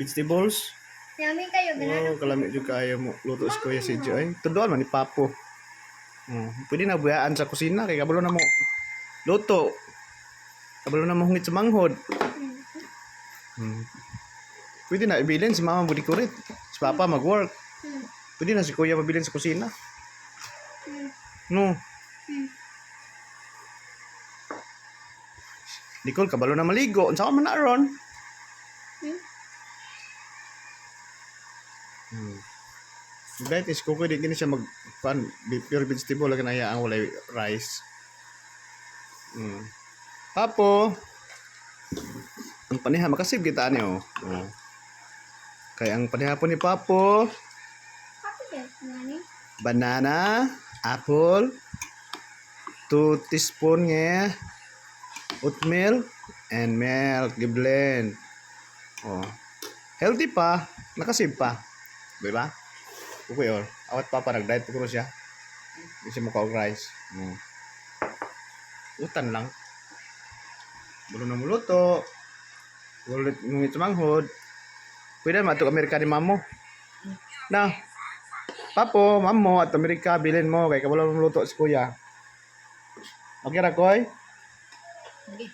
vegetables. Yummy kayo, Oh, kalami jud kaayo mo luto sa kuya si Joy. Tuduan man ni Papo. Pwede na buyaan sa kusina kay kabalo na mo luto. Kabalo na mo hungit sa manghod. Pwede na ibilin si mama mo dikurit. Si papa mag-work. Pwede na si kuya mabilin sa kusina. No. Nicole, kabalo na maligo. Unsa ka man na aron? Dahil is kuko di gini siya mag pure vegetable lang na ang walay rice. Papo. Ang paniha makasib kita niyo. Kaya ang paniha po ni Papo, banana, apple, 2 teaspoon nga oatmeal and milk giblend. Healthy pa, nakasib pa. Di ba? Okay, awat papa nag-diet po siya. Hindi siya mukha rice. Utan lang. Bulo na muluto. Ulit ngumit manghod. Pwede matuk Amerika ni mamo. Na. Papo, mamo at Amerika bilin mo kay kabalo muluto si kuya. Okay ra koy? Okay.